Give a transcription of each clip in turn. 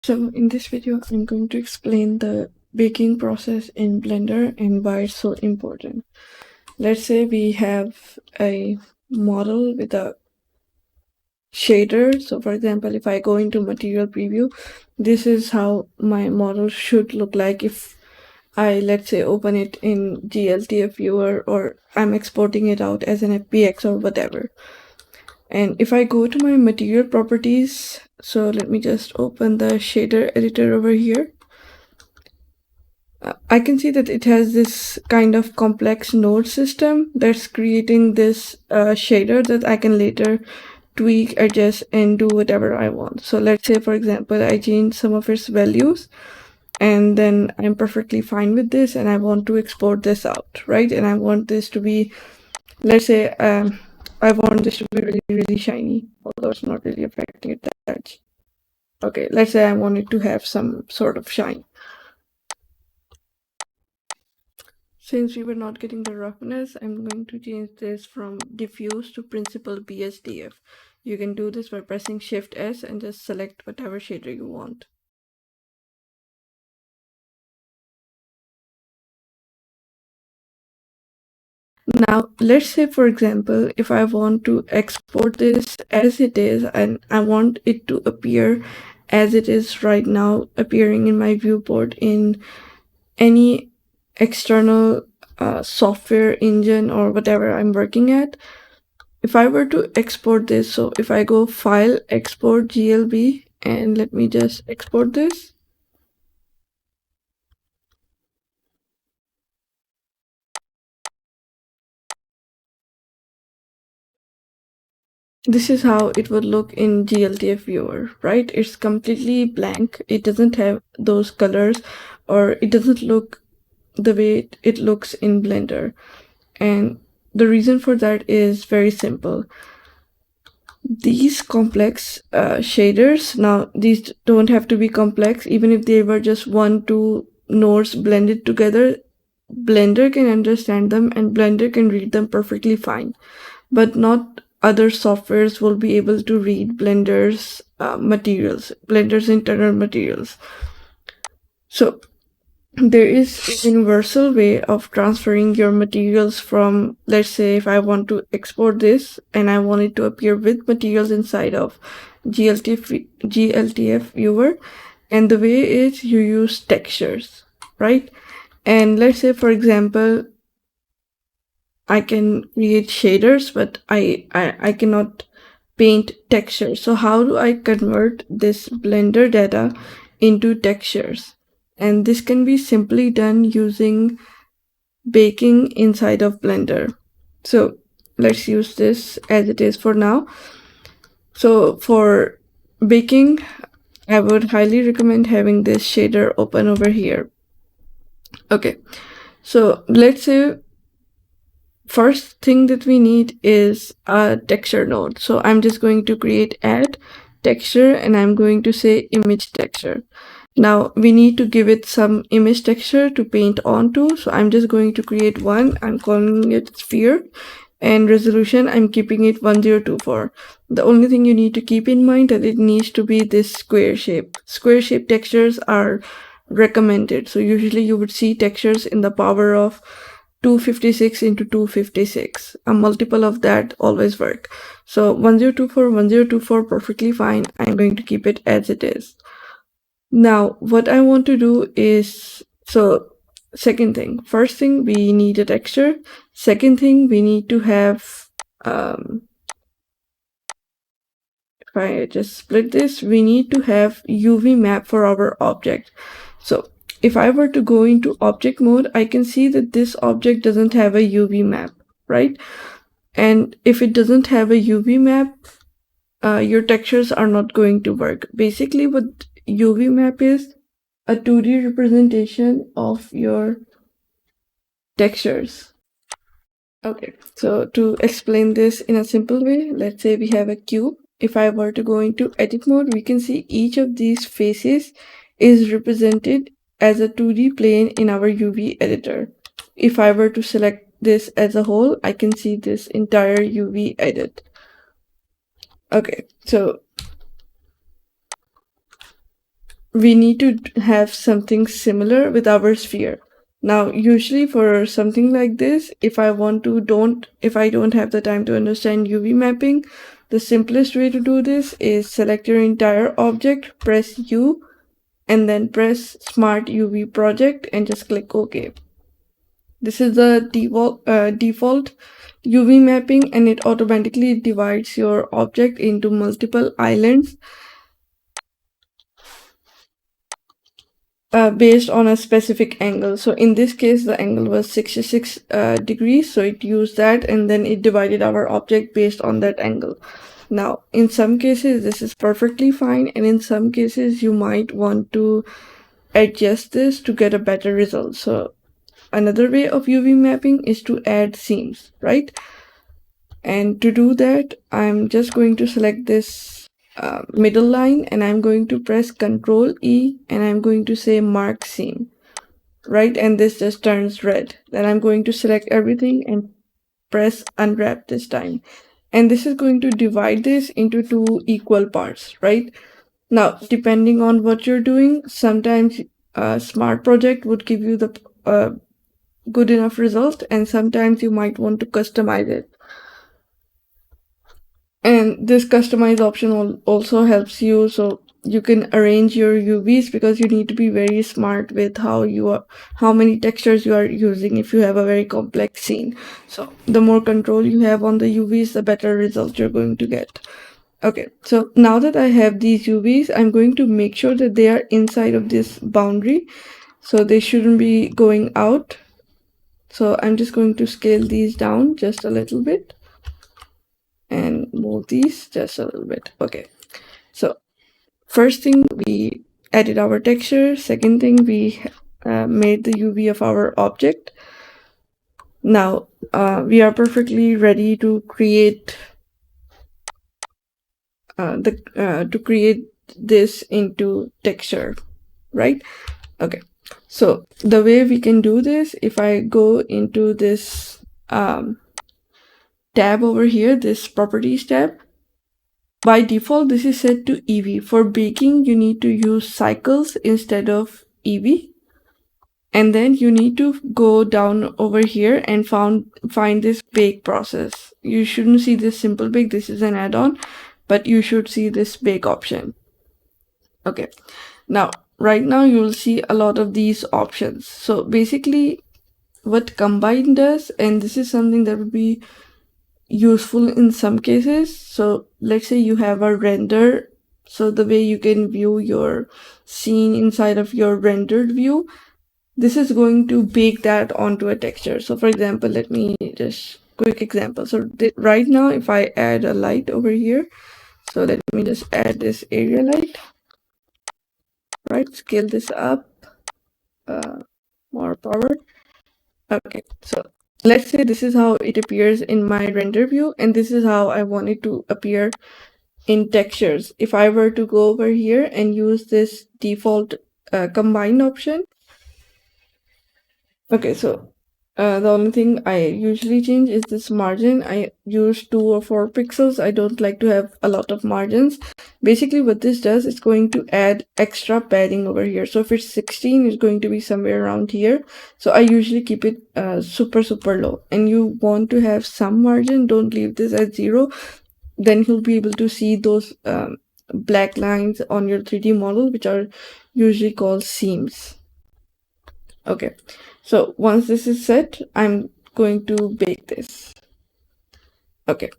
So in this video, I'm going to explain the baking process in Blender and why it's so important. Let's say we have a model with a shader. So for example, if I go into material preview, this is how my model should look like if I, let's say, open it in GLTF viewer, or I'm exporting it out as an FBX or whatever. And if I go to my material properties, so let me just open the shader editor over here. I can see that it has this kind of complex node system that's creating this shader that I can later tweak, adjust, and do whatever I want. So let's say, for example, I change some of its values, and then I'm perfectly fine with this, and I want to export this out, right? And I want this to be, let's say, I want this to be really, really shiny, although it's not really affecting it that much. Okay, let's say I want it to have some sort of shine. Since we were not getting the roughness, I'm going to change this from diffuse to principal BSDF. You can do this by pressing Shift S and just select whatever shader you want. Now, let's say, for example, if I want to export this as it is and I want it to appear as it is right now, appearing in my viewport in any external software engine or whatever I'm working at. If I were to export this, so if I go File, Export GLB, and let me just export this. This is how it would look in GLTF viewer, right? It's completely blank. It doesn't have those colors, or it doesn't look the way it looks in Blender. And the reason for that is very simple. These complex shaders, now these don't have to be complex. Even if they were just 1-2 nodes blended together, Blender can understand them and Blender can read them perfectly fine. But not other softwares will be able to read Blender's materials, Blender's internal materials. So there is a universal way of transferring your materials from, let's say, if I want to export this and I want it to appear with materials inside of GLTF viewer, and the way is you use textures, right? And let's say, for example, I can create shaders, but I cannot paint textures. So how do I convert this Blender data into textures? And this can be simply done using baking inside of Blender. So let's use this as it is for now. So for baking, I would highly recommend having this shader open over here. Okay, so let's say first thing that we need is a texture node. So I'm just going to create add texture and I'm going to say image texture. Now we need to give it some image texture to paint onto. So I'm just going to create one. I'm calling it sphere, and resolution I'm keeping it 1024. The only thing you need to keep in mind that it needs to be this square shape. Square shape textures are recommended. So usually you would see textures in the power of 256 into 256. A multiple of that always work. So 1024 perfectly fine. I'm going to keep it as it is. Now what I want to do is, so second thing, first thing we need a texture. Second thing we need to have, if I just split this, we need to have UV map for our object. So if I were to go into object mode, I can see that this object doesn't have a UV map, right? And if it doesn't have a UV map, your textures are not going to work. Basically what UV map is a 2D representation of your textures. Okay, so to explain this in a simple way, let's say we have a cube. If I were to go into edit mode, we can see each of these faces is represented as a 2D plane in our UV editor. If I were to select this as a whole, I can see this entire UV edit. Okay, so we need to have something similar with our sphere. Now, usually for something like this, if I don't have the time to understand UV mapping, the simplest way to do this is select your entire object, press U, and then press Smart UV Project and just click OK. This is the default UV mapping, and it automatically divides your object into multiple islands based on a specific angle. So in this case, the angle was 66 degrees. So it used that, and then it divided our object based on that angle. Now, in some cases, this is perfectly fine. And in some cases, you might want to adjust this to get a better result. So another way of UV mapping is to add seams, right? And to do that, I'm just going to select this middle line, and I'm going to press Ctrl E, and I'm going to say mark seam, right? And this just turns red. Then I'm going to select everything and press unwrap this time. And this is going to divide this into two equal parts, right? Now, depending on what you're doing, sometimes a smart project would give you the good enough result, and sometimes you might want to customize it. And this customize option also helps you, so you can arrange your UVs, because you need to be very smart with how many textures you are using if you have a very complex scene. So the more control you have on the UVs, the better result you're going to get. Okay, so now that I have these UVs, I'm going to make sure that they are inside of this boundary, so they shouldn't be going out. So I'm just going to scale these down just a little bit and move these just a little bit. Okay, so first thing, we added our texture. Second thing, we made the UV of our object. Now we are perfectly ready to create this into texture, right? Okay, so the way we can do this, if I go into this tab over here, this properties tab, by default this is set to EV. For baking, you need to use cycles instead of EV. And then you need to go down over here and find this bake process. You shouldn't see this simple bake, this is an add-on, but you should see this bake option. Okay, now right now you'll see a lot of these options. So basically what combine does, and this is something that would be useful in some cases. So let's say you have a render, so the way you can view your scene inside of your rendered view, this is going to bake that onto a texture. So for example, let me just quick example. So right now, if I add a light over here, so let me just add this area light, right? Scale this up, more power. Okay, so let's say this is how it appears in my render view, and this is how I want it to appear in textures. If I were to go over here and use this default combine option, okay, so the only thing I usually change is this margin. I use 2 or 4 pixels. I don't like to have a lot of margins. Basically what this does is going to add extra padding over here. So if it's 16, it's going to be somewhere around here. So I usually keep it super low. And you want to have some margin, don't leave this at 0. Then you'll be able to see those black lines on your 3D model, which are usually called seams. Okay, so once this is set, I'm going to bake this. Okay,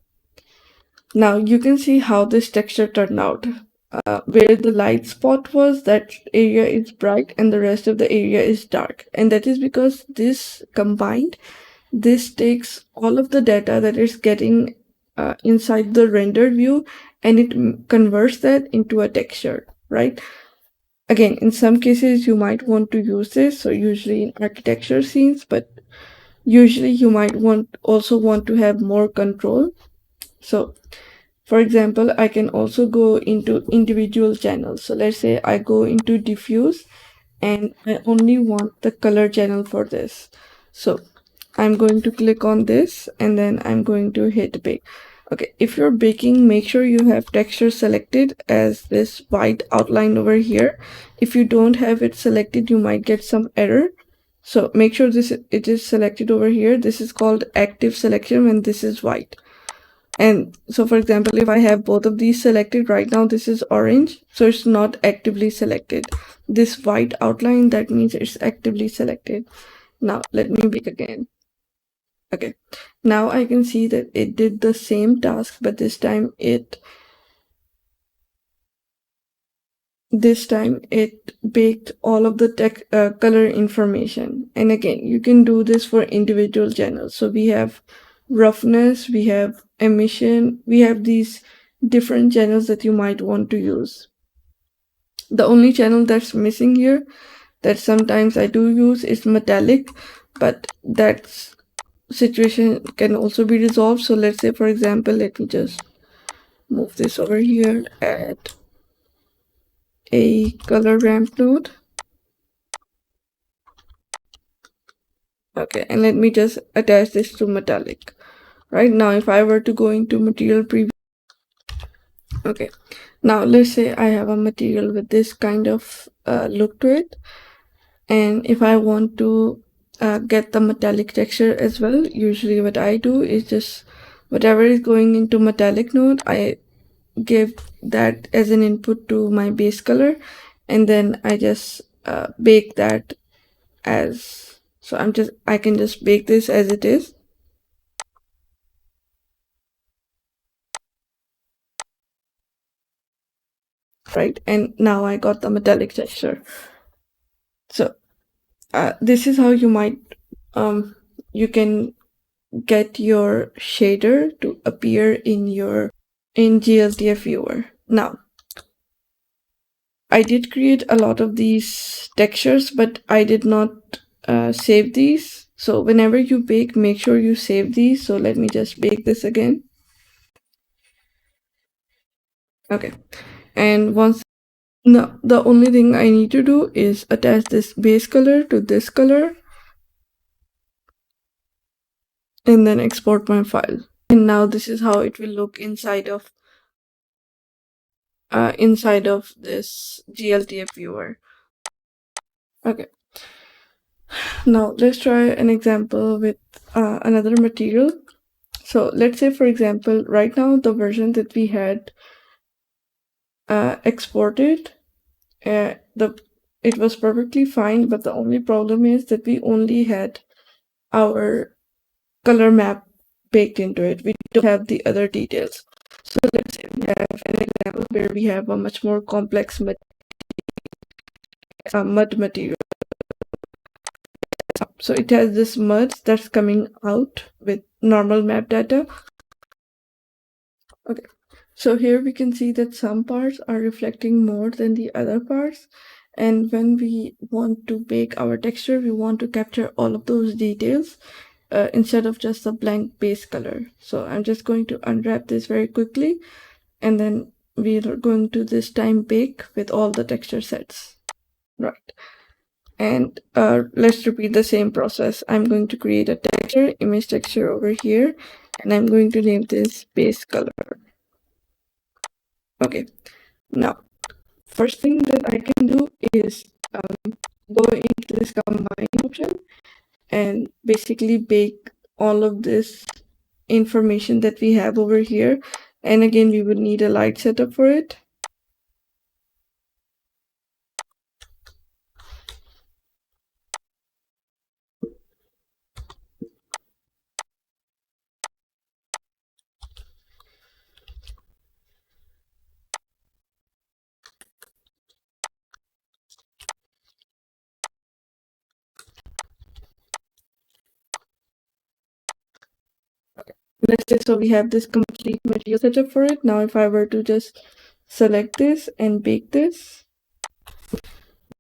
now you can see how this texture turned out. Where the light spot was, that area is bright and the rest of the area is dark. And that is because this combined, this takes all of the data that it's getting inside the rendered view, and it converts that into a texture, right? Again, in some cases you might want to use this, so usually in architecture scenes, but usually you might also want to have more control. So for example, I can also go into individual channels. So let's say I go into diffuse and I only want the color channel for this. So I'm going to click on this and then I'm going to hit bake. Okay, if you're baking, make sure you have texture selected as this white outline over here. If you don't have it selected, you might get some error. So make sure it is selected over here. This is called active selection when this is white. And so for example, if I have both of these selected right now, this is orange, so it's not actively selected. This white outline, that means it's actively selected. Now let me bake again. Okay, now I can see that it did the same task, but this time it baked all of the color information. And again, you can do this for individual channels. So we have roughness, we have emission, we have these different channels that you might want to use. The only channel that's missing here that sometimes I do use is metallic, but that situation can also be resolved. So let's say, for example, let me just move this over here, add a color ramp node. Okay, and let me just attach this to metallic. Right now, if I were to go into material preview, okay, now let's say I have a material with this kind of look to it, and if I want to get the metallic texture as well, usually what I do is just whatever is going into metallic node, I give that as an input to my base color, and then I just bake that as, so I can just bake this as it is. Right, and now I got the metallic texture. So this is how you might you can get your shader to appear in GLTF viewer. Now I did create a lot of these textures, but I did not save these. So whenever you bake, make sure you save these. So let me just bake this again. Okay, and once, no, the only thing I need to do is attach this base color to this color and then export my file. And now this is how it will look inside of this GLTF viewer. Okay, now let's try an example with another material. So let's say, for example, right now the version that we had exported, it was perfectly fine, but the only problem is that we only had our color map baked into it. We don't have the other details. So let's say we have an example where we have a much more complex mud material. So it has this mud that's coming out with normal map data. Okay, so here we can see that some parts are reflecting more than the other parts. And when we want to bake our texture, we want to capture all of those details instead of just a blank base color. So I'm just going to unwrap this very quickly, and then we are going to this time bake with all the texture sets. Right. And let's repeat the same process. I'm going to create a texture, image texture over here, and I'm going to name this base color. Okay, now first thing that I can do is go into this combine option and basically bake all of this information that we have over here. And again, we would need a light setup for it. Let's say, so we have this complete material setup for it. Now if I were to just select this and bake this,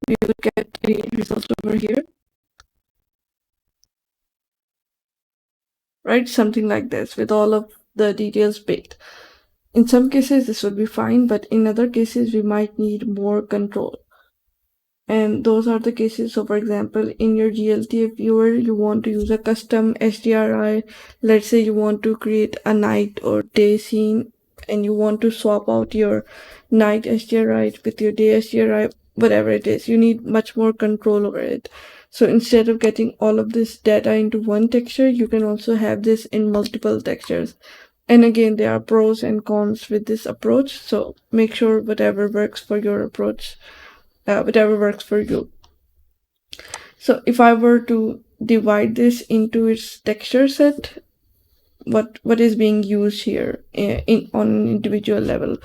we will get a result over here, right? Something like this with all of the details baked. In some cases this would be fine, but in other cases we might need more control. And those are the cases. So for example, in your GLTF viewer, you want to use a custom HDRI. Let's say you want to create a night or day scene and you want to swap out your night HDRI with your day HDRI, whatever it is. You need much more control over it. So instead of getting all of this data into one texture, you can also have this in multiple textures. And again, there are pros and cons with this approach. So make sure whatever works for your approach, whatever works for you. So if I were to divide this into its texture set, what is being used here on an individual level?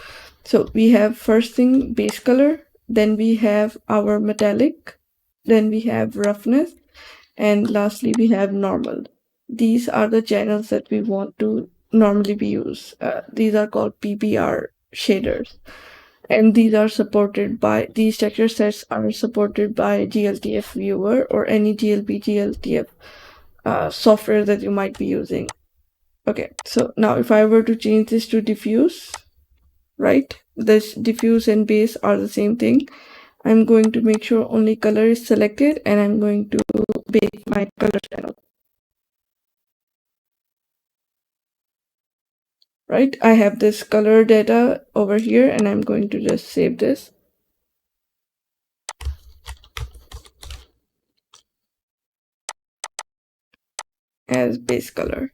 So we have first thing base color, then we have our metallic, then we have roughness, and lastly we have normal. These are the channels that we want to normally be used. These are called PBR shaders, and these texture sets are supported by GLTF viewer or any GLB GLTF software that you might be using. Okay, so now if I were to change this to diffuse, right, this diffuse and base are the same thing. I'm going to make sure only color is selected, and I'm going to bake my color channel. Right, I have this color data over here, and I'm going to just save this as base color.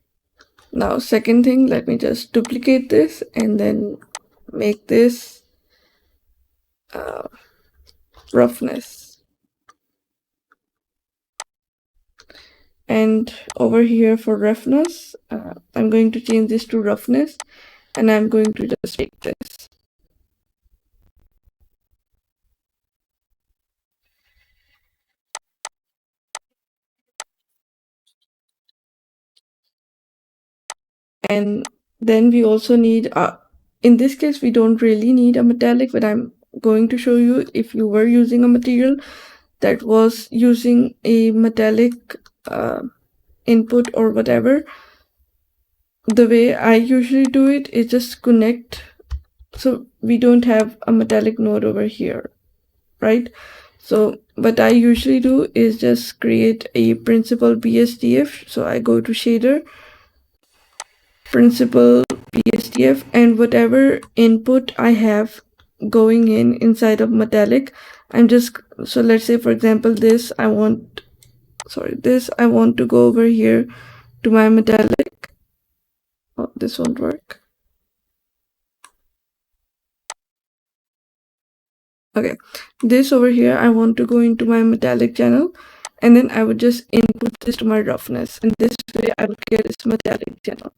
Now second thing, let me just duplicate this and then make this roughness. And over here for roughness, I'm going to change this to roughness, and I'm going to just make this. And then we also need, in this case, we don't really need a metallic, but I'm going to show you if you were using a material that was using a metallic input or whatever. The way I usually do it is just connect. So we don't have a metallic node over here, right? So what I usually do is just create a principal BSDF. So I go to shader, principal BSDF, and whatever input I have going in inside of metallic, I'm just, so let's say for example this I want to go over here to my metallic. Oh, this won't work. Okay, this over here I want to go into my metallic channel, and then I would just input this to my roughness, and this way I would get this metallic channel,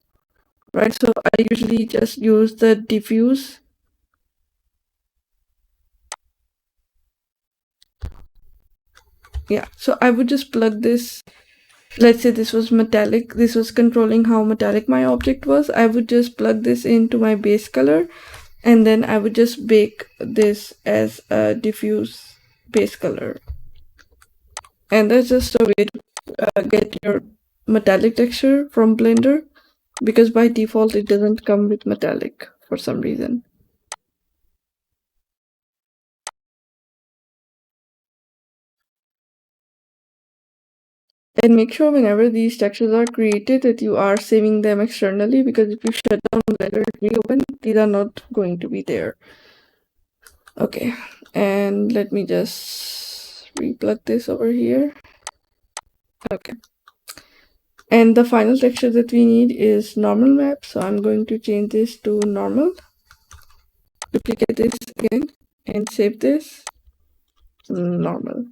right? So I usually just use the diffuse. Yeah, so I would just plug this. Let's say this was metallic, this was controlling how metallic my object was. I would just plug this into my base color, and then I would just bake this as a diffuse base color. And that's just a way to get your metallic texture from Blender, because by default it doesn't come with metallic for some reason. And make sure whenever these textures are created that you are saving them externally, because if you shut down Blender and reopen, these are not going to be there. Okay, and let me just replug this over here. Okay, and the final texture that we need is normal map, so I'm going to change this to normal, duplicate this again, and save this normal.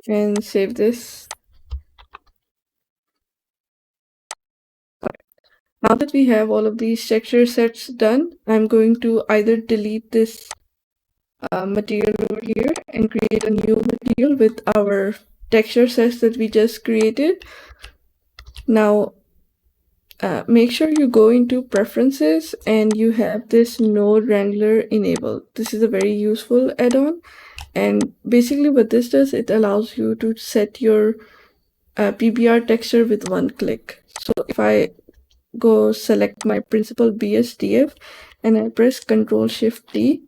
And save this. Now that we have all of these texture sets done, I'm going to either delete this material over here and create a new material with our texture sets that we just created. Now, make sure you go into preferences and you have this node wrangler enabled. This is a very useful add-on, and basically what this does, it allows you to set your PBR texture with one click. So if I go select my principal BSDF and I press Ctrl Shift T,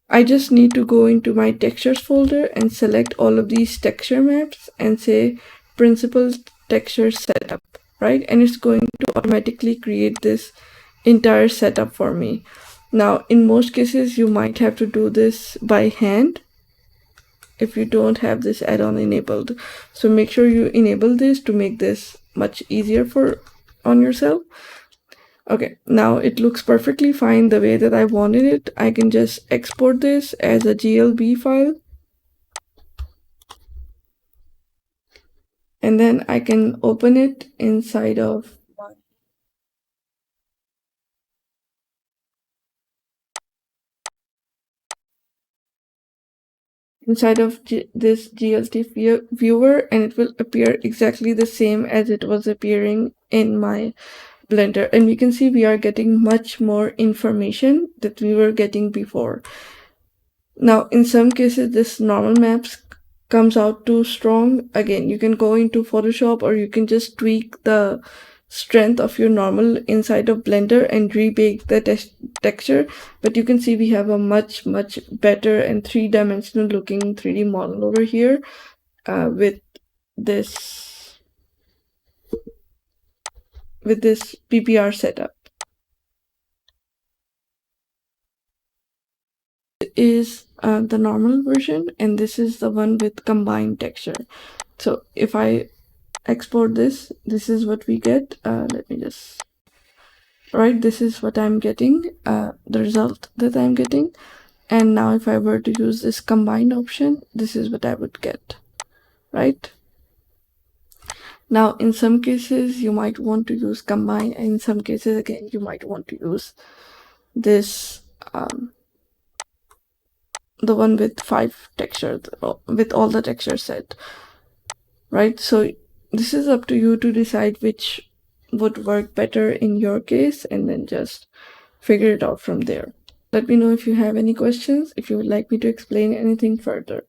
I just need to go into my textures folder and select all of these texture maps and say principal texture setup, right? And it's going to automatically create this entire setup for me. Now, in most cases, you might have to do this by hand if you don't have this add-on enabled. So make sure you enable this to make this much easier for on yourself. Okay, now it looks perfectly fine the way that I wanted it. I can just export this as a GLB file. And then I can open it inside of this GLTF viewer, and it will appear exactly the same as it was appearing in my Blender. And we can see we are getting much more information that we were getting before. Now, in some cases, this normal maps comes out too strong. Again, you can go into Photoshop, or you can just tweak the strength of your normal inside of Blender and rebake the texture. But you can see we have a much better and three-dimensional looking 3D model over here with this PBR setup. Is the normal version, and this is the one with combined texture. So if I export this, this is what we get. Let me just, right, this is what I'm getting, the result that I'm getting. And now if I were to use this combined option, this is what I would get, right? Now, in some cases, you might want to use combine, and in some cases, again, you might want to use this, the one with 5 textures, with all the textures set, right? So this is up to you to decide which would work better in your case, and then just figure it out from there. Let me know if you have any questions, if you would like me to explain anything further.